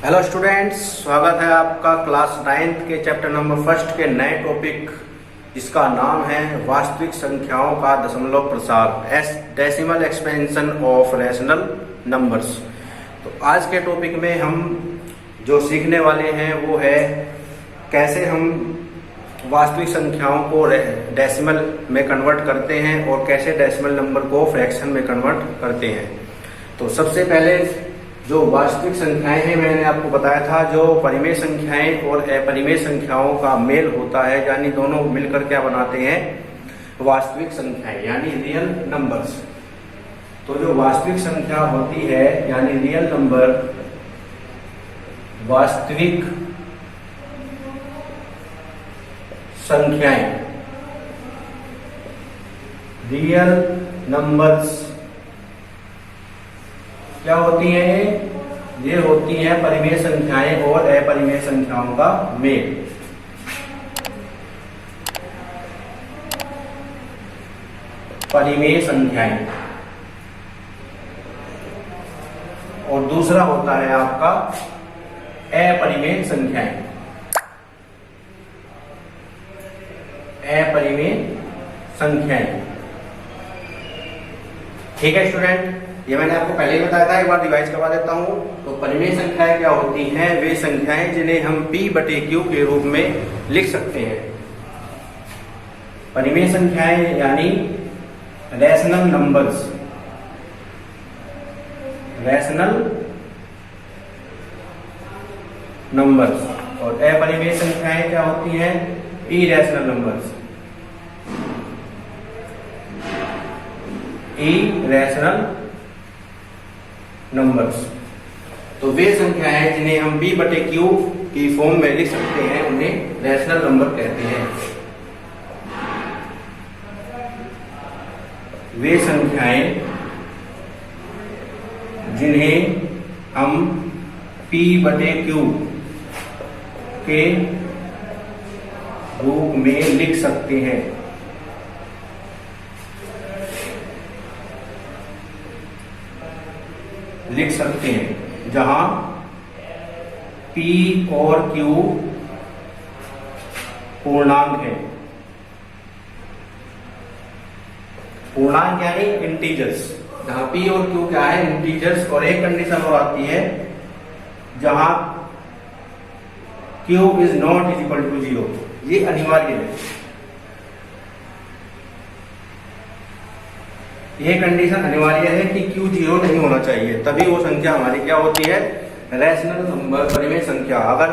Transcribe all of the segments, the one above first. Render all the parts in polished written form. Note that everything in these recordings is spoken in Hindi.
हेलो स्टूडेंट्स, स्वागत है आपका क्लास 9th के चैप्टर नंबर फर्स्ट के नए टॉपिक जिसका नाम है वास्तविक संख्याओं का दशमलव प्रसार decimal expansion of rational numbers. तो आज के टॉपिक में हम जो सीखने वाले हैं वो है कैसे हम वास्तविक संख्याओं को डेसिमल में कन्वर्ट करते हैं और कैसे डेसिमल नंबर को फ्रैक्शन में कन्वर्ट करते हैं। तो सबसे पहले जो वास्तविक संख्याएं हैं, मैंने आपको बताया था जो परिमेय संख्याएं और अपरिमेय संख्याओं का मेल होता है, यानी दोनों मिलकर क्या बनाते हैं वास्तविक संख्याएं यानी रियल नंबर्स। तो जो वास्तविक संख्या होती है यानी रियल नंबर, वास्तविक संख्याएं रियल नंबर्स क्या होती हैं? ये होती हैं परिमेय संख्याएं और अपरिमेय संख्याओं का मेल। परिमेय संख्याएं और दूसरा होता है आपका अपरिमेय संख्याएं। अपरिमेय संख्याएं, ठीक है स्टूडेंट, ये मैंने आपको पहले ही बताया था, एक बार रिवाइज करवा देता हूं। तो परिमेय संख्याएं क्या होती हैं? वे संख्याएं जिन्हें हम P/Q के रूप में लिख सकते हैं। परिमेय संख्याएं यानी रैशनल नंबर्स। रैशनल नंबर्स और अपरिमेय संख्याएं क्या होती हैं? Irrational numbers. Irrational numbers. तो वे संख्याएं जिन्हें हम P/Q की फॉर्म में लिख सकते हैं उन्हें रैशनल नंबर कहते हैं। वे संख्याएं जिन्हें हम P/Q के रूप में लिख सकते हैं जहां P और Q पूर्णांक है। पूर्णांक यानी इंटीजर्स। जहां P और Q क्या है? इंटीजर्स। और एक कंडीशन और आती है जहां Q is not is equal to 0। ये अनिवार्य है। ये कंडीशन अनिवार्य है कि Q 0 नहीं होना चाहिए, तभी वो संख्या हमारी क्या होती है? रैशनल नंबर, परिमेय संख्या। अगर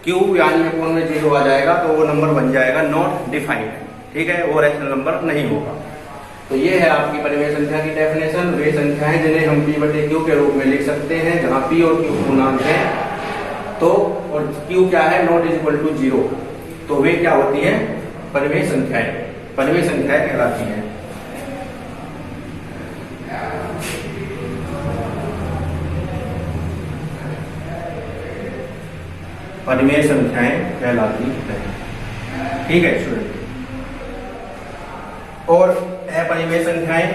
Q यानी अपोन में 0 आ जाएगा तो वो नंबर बन जाएगा नॉट डिफाइंड, ठीक है, वो रैशनल नंबर नहीं होगा। तो ये है आपकी परिमेय संख्या की डेफिनेशन। वे संख्याएं जिन्हें हम P/Q के रूप में लिख सकते हैं जहां P और Q पूर्णांक है, तो और Q क्या है? Not is equal to 0। तो वे क्या होती है? परिमेय संख्याएं। परिमेय संख्याएं कहलाती हैं। परिमेय संख्याएं कहलाती हैं, ठीक है स्टूडेंट। और अपरिमेय संख्याएं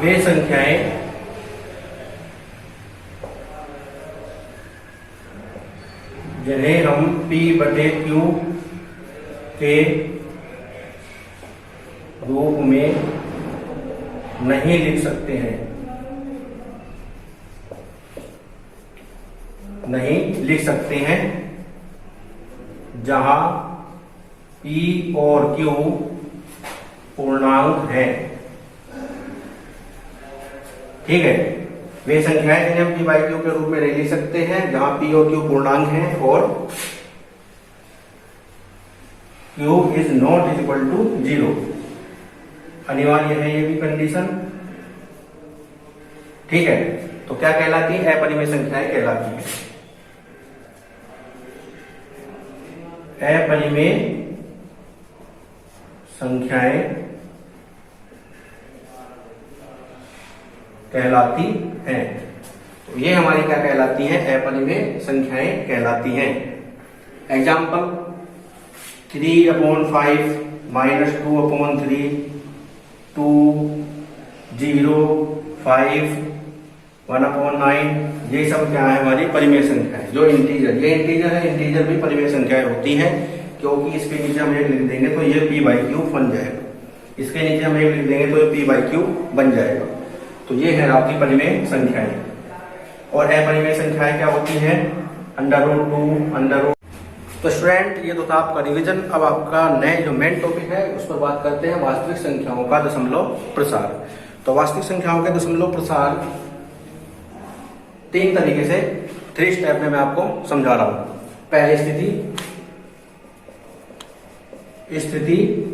वे संख्याएं जिन्हें हम P/Q के रूप में नहीं लिख सकते हैं। नहीं लिख सकते हैं जहां P और Q पूर्णांक है, ठीक है। वे संख्याएं जिन्हें हम P/Q के रूप में नहीं लिख सकते हैं जहां P और Q पूर्णांक हैं और Q is not is equal to 0। अनिवार्य है ये भी कंडीशन, ठीक है। तो क्या कहलाती है? अपरिमेय संख्याएं कहलाती है। अपरिमेय संख्याएं कहलाती हैं। तो ये हमारी क्या कहलाती हैं? अपरिमेय संख्याएं कहलाती हैं। एग्जाम्पल 3/5 -2/3 2 0 5 1/9, ये सब क्या है हमारी परिमेय संख्या है। जो इंटीजर, ये इंटीजर है, इंटीजर भी परिमेय संख्याएं होती हैं, क्योंकि इसके नीचे हम 1 लिख देंगे तो ये p/q बन जाएगा, इसके नीचे हम 1 लिख देंगे तो ये p/q बन जाएगा। तो ये है आपकी परिमेय संख्याएं। और अपरिमेय संख्याएं क्या होती हैं? √2, तो स्टूडेंट ये तो था आपका रिवीजन। अब आपका नए जो मेन टॉपिक है उस पर बात करते हैं, वास्तविक संख्याओं का दशमलव प्रसार। तो वास्तविक संख्याओं के दशमलव प्रसार 3 तरीके से 3 स्टेप में मैं आपको समझा रहा हूं। पहली स्थिति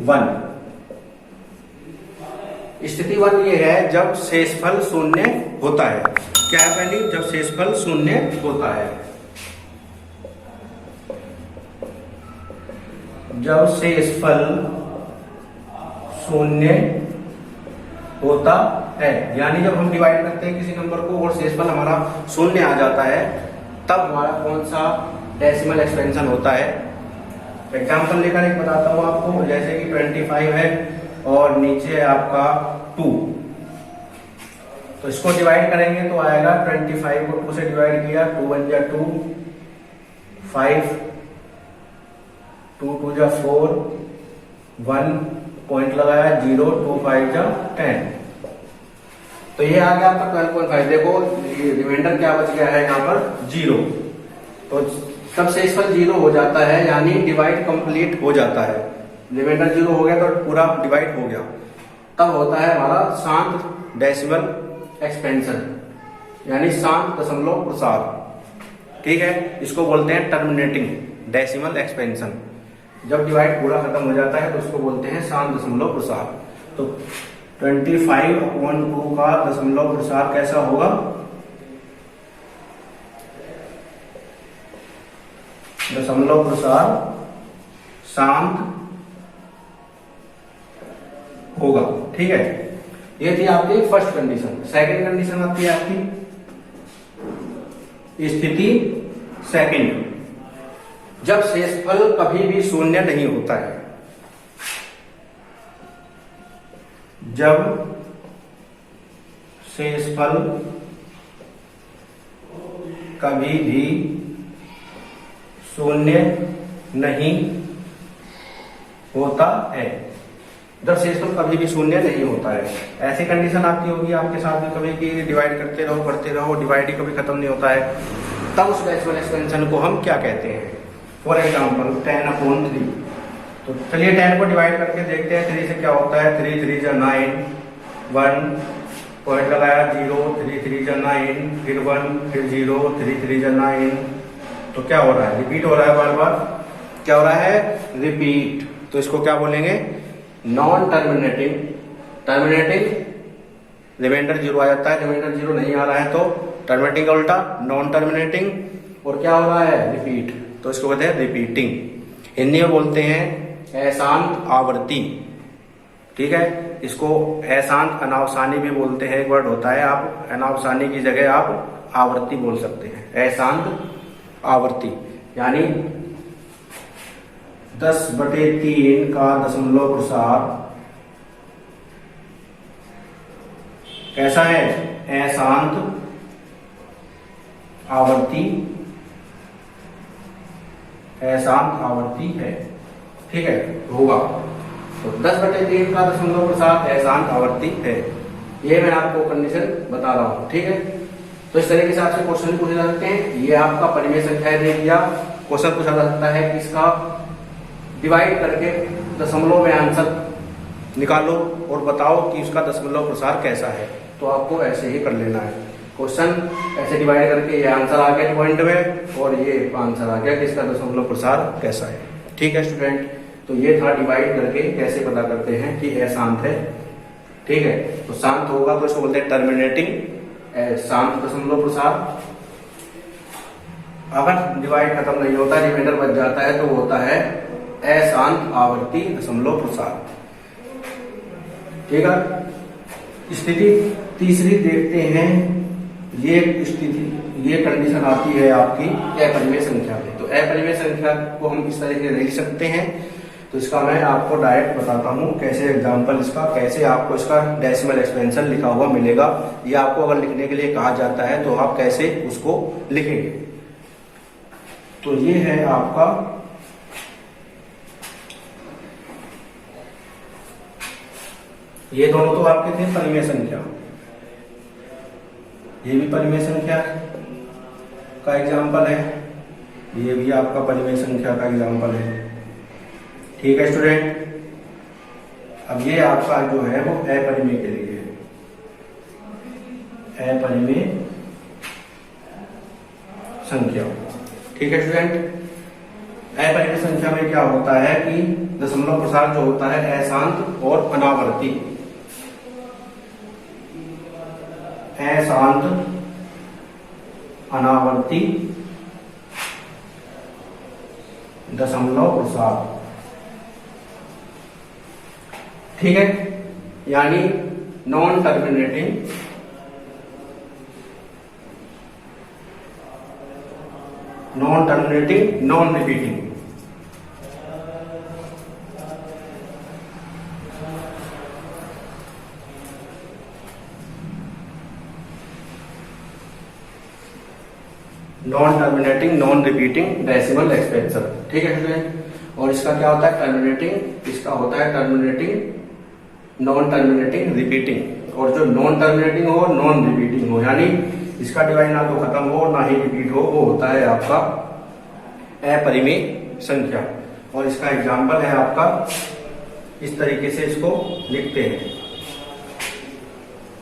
1। स्थिति 1 ये है जब शेषफल शून्य होता है। क्या है पहली? जब शेषफल शून्य होता है। जब शेषफल शून्य होता है, यानी जब हम डिवाइड करते हैं किसी नंबर को और शेषफल हमारा शून्य आ जाता है, तब हमारा कौन सा डेसिमल एक्सपेंशन होता है। एग्जाम्पल लेकर एक बताता हूं आपको, जैसे कि 25 है और नीचे है आपका 2, तो इसको डिवाइड करेंगे तो आएगा 25 को 2 से डिवाइड किया, 2 1 जा 2, 5, 2 2 जा 4, 1 पॉइंट लगाया 0, 2 5 जा 10, तो ये आ गया आपका 12.5। देखो रिमाइंडर क्या बच गया है यहाँ पर 0। तो तब शेषफल 0 हो जाता है, यानी डिवाइड कंप्लीट हो जाता है। रिमाइंडर 0 हो गया तो पूरा डिवाइड हो गया, तब होता है हमारा शांत डेसिमल एक्सपेंशन, यानी शांत दशमलव प्रसार। ठीक है, इसको बोलते हैं टर्मिनेटिंग डेसिमल एक्सपेंशन। जब डिवाइड पूरा खत्म हो जाता है तो उसको बोलते हैं शांत दशमलव प्रसार। तो 25/2 का दशमलव प्रसार कैसा होगा? दशमलव प्रसार शांत होगा। ठीक है, ये थी आपकी फर्स्ट कंडीशन। सेकंड कंडीशन आती है आपकी स्थिति सेकंड, जब शेषफल कभी भी शून्य नहीं होता है। जब शेषफल कभी भी शून्य नहीं होता है। जब शेषफल कभी भी शून्य नहीं होता है, ऐसी कंडीशन आपकी होगी आपके साथ में कभी कि डिवाइड करते रहो, डिवाइड ही कभी खत्म नहीं होता है, तब उस डेसिमल एक्सपेंशन को हम क्या कहते हैं? For example 10/3। तो चलिए 10 को डिवाइड करके देखते हैं 3 से क्या होता है। 3 3 जा 9, 1 पॉइंट लगाया 0, 3 3 जा 9, फिर 1 फिर 0, 3 3 जा 9। तो क्या हो रहा है? रिपीट हो रहा है बार बार। क्या हो रहा है? रिपीट। तो इसको क्या बोलेंगे? Non terminating. टर्मिनेटिंग रिमाइंडर 0 आ जाता है, रिमाइंडर 0 नहीं आ रहा है तो टर्मिनेटिंग का उल्टा नॉन टर्मिनेटिंग। और क्या हो रहा है? रिपीट। तो इसको कहते हैं रिपीटिंग। हिंदी में बोलते हैं अशांत आवर्ती। ठीक है, इसको अशांत अनावसानी भी बोलते हैं। एक वर्ड होता है, आप अनावसानी की जगह आप आवर्ती बोल सकते हैं। अशांत आवर्ती यानी 10/3 का दशमलव प्रसार कैसा है? अशांत आवर्ती, अशांत आवर्ती है। ठीक है, होगा। तो 10/3 का दशमलव प्रसार अशांत आवर्ती है। ये मैं आपको कंडीशन बता रहा हूं। ठीक है, तो इस तरीके से आपसे क्वेश्चन पूछे जा सकते हैं। ये आपका परिमेय संख्या दे दिया, क्वेश्चन पूछा जा सकता है कि इसका डिवाइड करके दशमलव में आंसर निकालो और बताओ कि उसका दशमलव प्रसार कैसा है। तो आपको ऐसे ही कर लेना है। क्वेश्चन ऐसे डिवाइड करके ये आंसर आ गया पॉइंट में और ये आंसर आ गया कि इसका दशमलव प्रसार कैसा है। ठीक है स्टूडेंट, तो ये था डिवाइड करके कैसे पता करते हैं कि अशांत है। ठीक है, तो शांत होगा तो इसको बोलते हैं टर्मिनेटिंग शांत दशमलव प्रसार। अगर डिवाइड खत्म नहीं होता, रिमाइंडर बच जाता है, तो होता है अशांत आवर्ती दशमलव प्रसार। ठीक है, स्थिति तीसरी देखते हैं। ये स्थिति, ये कंडीशन आती है आपकी अपरिमेय संख्या में। तो अपरिमेय संख्या को हम इस तरीके से लिख सकते हैं। तो इसका मैं आपको डायरेक्ट बताता हूँ कैसे एग्जाम्पल इसका, कैसे आपको इसका डेसिमल एक्सपेंशन लिखा हुआ मिलेगा। ये आपको अगर लिखने के लिए कहा जाता है तो आप कैसे उसको लिखेंगे। तो ये है आपका ये दोनों तो आपके थे परिमेय संख्या, ये भी परिमेय संख्या का एग्जाम्पल है, ये भी आपका परिमेय संख्या का एग्जाम्पल है। ठीक है स्टूडेंट, अब ये आपका जो है वो अपरिमेय के लिए है, अपरिमेय संख्या। ठीक है स्टूडेंट, अपरिमेय संख्या में क्या होता है कि दशमलव प्रसार जो होता है अशांत और अनावर्ती, अशांत अनावर्ती दशमलव प्रसार। ठीक है, यानी non terminating non repeating. Non terminating non repeating decimal expansion. ठीक है स्टूडेंट, और इसका क्या होता है टर्मिनेटिंग, इसका होता है टर्मिनेटिंग नॉन टर्मिनेटिंग रिपीटिंग। और जो नॉन टर्मिनेटिंग हो नॉन रिपीटिंग हो, यानी इसका डिवाइड ना तो खत्म हो ना ही रिपीट हो, वो होता है आपका अपरिमेय संख्या। और इसका एग्जाम्पल है आपका, इस तरीके से इसको लिखते हैं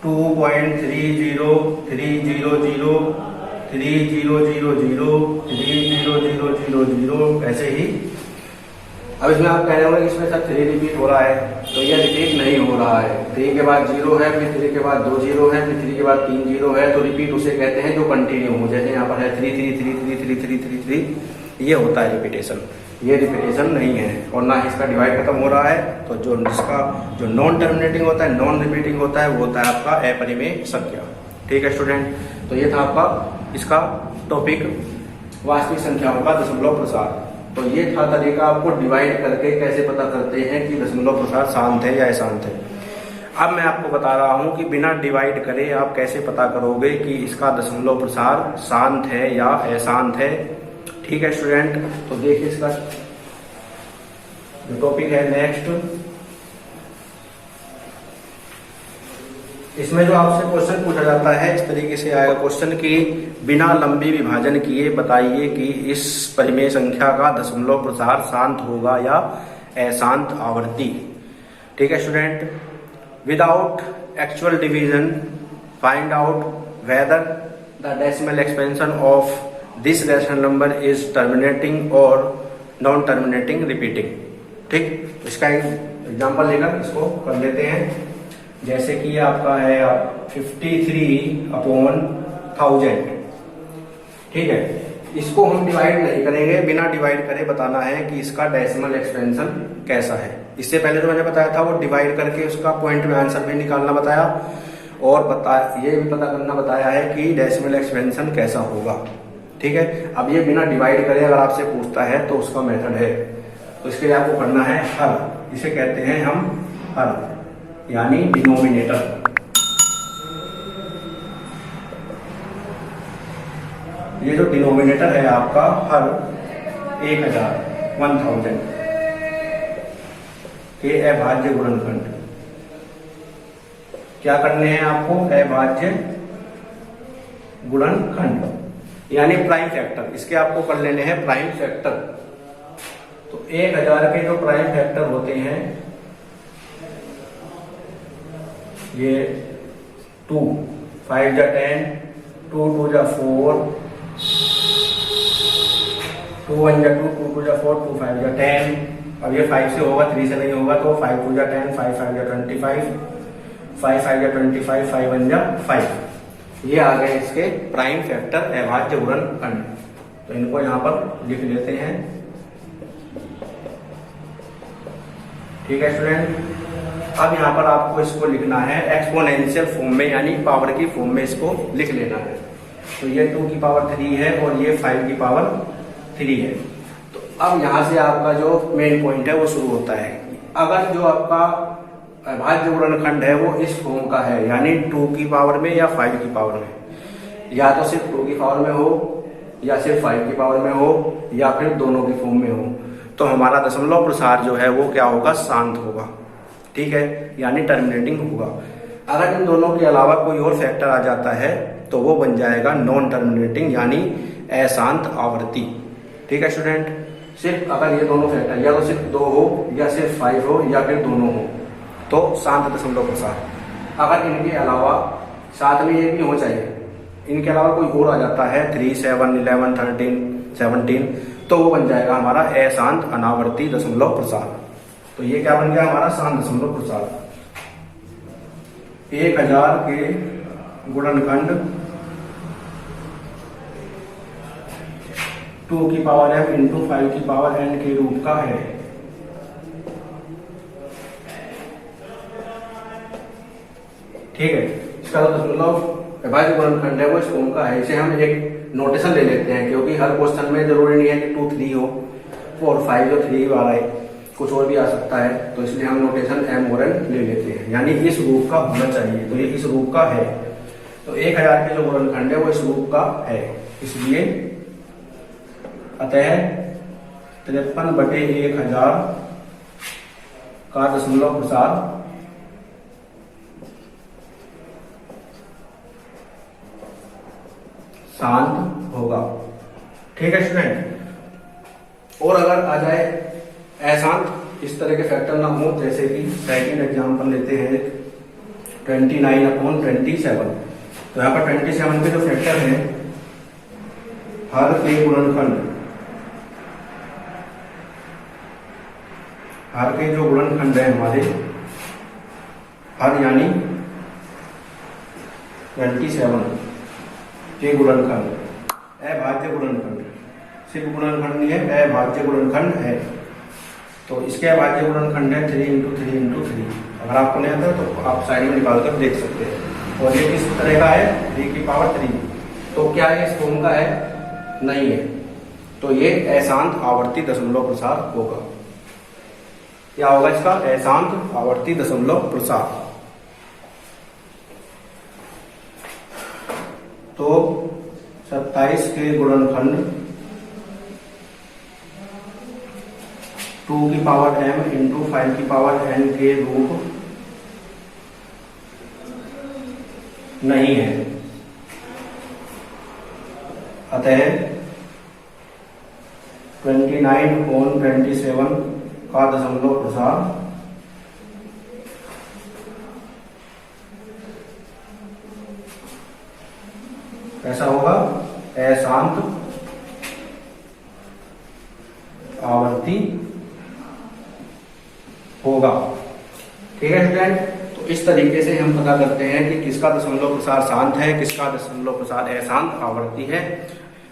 2.30030003000 ऐसे ही। अब इसमें आप कह रहे होंगे इसमें सब 3 रिपीट हो रहा है, तो यह रिपीट नहीं हो रहा है। 3 के बाद 0 है, फिर 3 के बाद 2 0 है, फिर 3 के बाद 3 0 है, तो रिपीट उसे कहते हैं जो कंटिन्यू हो। जैसे यहाँ पर है 3 3 3 3 3 3 3 3, ये होता है रिपीटेशन। ये रिपीटेशन नहीं है और ना ही इसका डिवाइड खत्म हो रहा है। तो जो इसका जो नॉन टर्मिनेटिंग होता है नॉन रिपीटिंग होता है वो होता है आपका अपरिमेय संख्या। ठीक है स्टूडेंट, तो ये था आपका इसका टॉपिक वास्तविक संख्याओं का दशमलव प्रसार। तो ये था तरीका आपको डिवाइड करके कैसे पता करते हैं कि दशमलव प्रसार शांत है या अशांत है। अब मैं आपको बता रहा हूं कि बिना डिवाइड करे आप कैसे पता करोगे कि इसका दशमलव प्रसार शांत है या अशांत है। ठीक है स्टूडेंट, तो देखिए इसका जो टॉपिक है नेक्स्ट, इसमें जो आपसे क्वेश्चन पूछा जाता है इस तरीके से आएगा क्वेश्चन कि बिना लंबी विभाजन किए बताइए कि इस परिमेय संख्या का दशमलव प्रसार शांत होगा या अशांत आवर्ती। ठीक है student, without actual division find out whether the decimal expansion of this rational number is terminating और नॉन टर्मिनेटिंग रिपीटिंग। ठीक, इसका एग्जाम्पल लेकर इसको कर लेते हैं। जैसे कि ये आपका है 53/1000। ठीक है, इसको हम डिवाइड नहीं करेंगे, बिना डिवाइड करे बताना है कि इसका डेसिमल एक्सपेंशन कैसा है। इससे पहले जो मैंने बताया था वो डिवाइड करके उसका पॉइंट में आंसर भी निकालना बताया और ये भी पता करना बताया है कि डेसिमल एक्सपेंशन कैसा होगा। ठीक है, अब ये बिना डिवाइड करे अगर आपसे पूछता है तो उसका मेथड है, तो इसके लिए आपको करना है हल। इसे कहते हैं हम हल, यानी डिनोमिनेटर। ये जो डिनोमिनेटर है आपका हर 1000 के अभाज्य गुणनखंड क्या करने हैं आपको, अभाज्य गुणनखंड यानी प्राइम फैक्टर। इसके आपको कर लेने हैं प्राइम फैक्टर। तो 1000 के जो प्राइम फैक्टर होते हैं ये 2 5 जा 10, 2 2 जा 4, 2 1 जा 2, 2 2 जा 4, 2 5 जा 10। अब ये 5 से होगा, 3 से नहीं होगा, तो 5 2 जा 10, 5 5 जा 25, 5 5 जा 25, 5 1 जा 5। ये आ गए इसके प्राइम फैक्टर अभाज्य गुणनखंड। तो इनको यहां पर लिख लेते हैं। ठीक है स्टूडेंट, अब यहाँ पर आपको इसको लिखना है एक्सपोनेंशियल फॉर्म में, यानी पावर की फॉर्म में इसको लिख लेना है। तो ये 2 की पावर 3 है और ये 5 की पावर 3 है। तो अब यहाँ से आपका जो मेन पॉइंट है वो शुरू होता है। अगर जो आपका अभाज्य गुणनखंड है वो इस फॉर्म का है, यानी 2 की पावर में या 5 की पावर में, या तो सिर्फ 2 की पावर में हो या सिर्फ 5 की पावर में हो या फिर दोनों की फॉर्म में हो, तो हमारा दशमलव प्रसार जो है वो क्या होगा, शांत होगा। ठीक है, यानी टर्मिनेटिंग होगा। अगर इन दोनों के अलावा कोई और फैक्टर आ जाता है तो वो बन जाएगा नॉन टर्मिनेटिंग, यानी अशांत आवर्ती। ठीक है स्टूडेंट, सिर्फ अगर ये दोनों फैक्टर या तो सिर्फ 2 हो या सिर्फ 5 हो या फिर दोनों हो तो शांत दशमलव प्रसार। अगर इनके अलावा साथ में ये भी हो चाहिए, इनके अलावा कोई और आ जाता है 3, 7, 11, 13, 17, तो वो बन जाएगा हमारा अशांत अनावर्ती दशमलव प्रसार। तो ये क्या बन गया हमारा शांत दशमलव प्रसार। 1000 के गुणनखंड 2 की पावर m इंटू 5 की पावर n के रूप का है। ठीक है, इसका दशमलव अभाज्य गुणनखंड है वो इस फॉर्म का है। इसे हम एक नोटेशन ले लेते हैं, क्योंकि हर क्वेश्चन में जरूरी नहीं है कि 2, 3 हो, 4, 5 हो, 3 आ रहा है, कुछ और भी आ सकता है, तो इसलिए हम नोटेशन m और n ले लेते हैं, यानी इस रूप का होना चाहिए। तो ये इस रूप का है, तो 1000 के जो गुणनखंड है वो इस रूप का है, इसलिए अतः 53/1000 का दशमलव प्रसार शांत होगा। ठीक है स्टूडेंट, और अगर आ जाए अशांत, इस तरह के फैक्टर ना हो, जैसे कि सेकंड एग्जांपल लेते हैं 29/27, तो यहाँ पर 27 के जो फैक्टर है हर के गुणनखंड, हर के जो गुणनखंड है हमारे, हर यानी 27 के गुणनखंड, अभाज्य गुणनखंड, सिर्फ गुणनखंड नहीं है, अभाज्य गुणनखंड है। तो इसके अभाज्य गुणनखंड है 3 × 3 × 3। अगर आपको नहीं आता तो आप साइड में निकाल कर देख सकते हैं। और ये किस तरह का है, 3 की पावर 3। तो क्या ये इस फॉर्म का है? नहीं है, तो ये अशांत आवर्ती दशमलव प्रसार होगा। क्या होगा इसका? अशांत आवर्ती दशमलव प्रसार। तो 27 के गुणनखंड 2 की पावर m इंटू 5 की पावर n के रूप नहीं है, अतः 29/27 का दशमलव प्रसार ऐसा होगा, अशांत आवर्ती होगा। ठीक है स्टूडेंट, तो इस तरीके से हम पता करते हैं कि किसका दशमलव प्रसार शांत है, किसका दशमलव प्रसार अशांत आवर्ती है,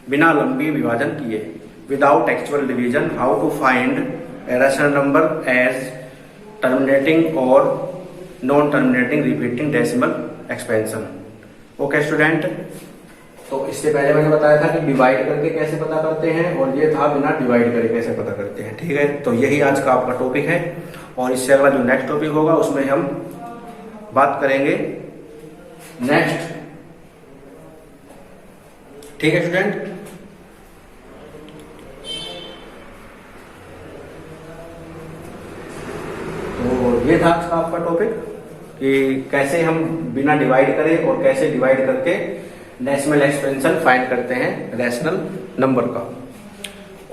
बिना लंबी विभाजन किए, without actual division. How to find a rational number as terminating और non terminating repeating decimal expansion. Okay student, तो इससे पहले मैंने बताया था कि डिवाइड करके कैसे पता करते हैं, और ये था बिना डिवाइड करके कैसे पता करते हैं। ठीक है, तो यही आज का आपका टॉपिक है, और इससे अगला जो नेक्स्ट टॉपिक होगा उसमें हम बात करेंगे नेक्स्ट। ठीक है स्टूडेंट, तो ये था आज का आपका टॉपिक कि कैसे हम बिना डिवाइड करें और कैसे डिवाइड करके डेसिमल एक्सपेंशन फाइंड करते हैं रैशनल नंबर का।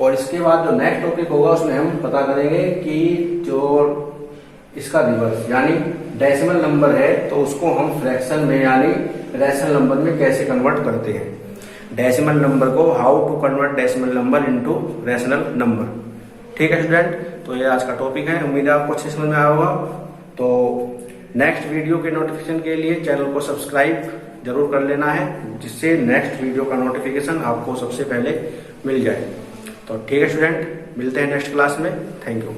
और इसके बाद जो नेक्स्ट टॉपिक होगा उसमें हम पता करेंगे कि जो इसका रिवर्स यानी डेसिमल नंबर है तो उसको हम फ्रैक्शन में यानी रैशनल नंबर में कैसे कन्वर्ट करते हैं। डेसिमल नंबर को how to convert decimal number into rational number. ठीक है स्टूडेंट, तो ये आज का टॉपिक है, उम्मीद है आपको अच्छे समझ में आया होगा। तो नेक्स्ट वीडियो के नोटिफिकेशन के लिए चैनल को सब्सक्राइब जरूर कर लेना है, जिससे नेक्स्ट वीडियो का नोटिफिकेशन आपको सबसे पहले मिल जाए। तो ठीक है स्टूडेंट, मिलते हैं नेक्स्ट क्लास में। Thank you.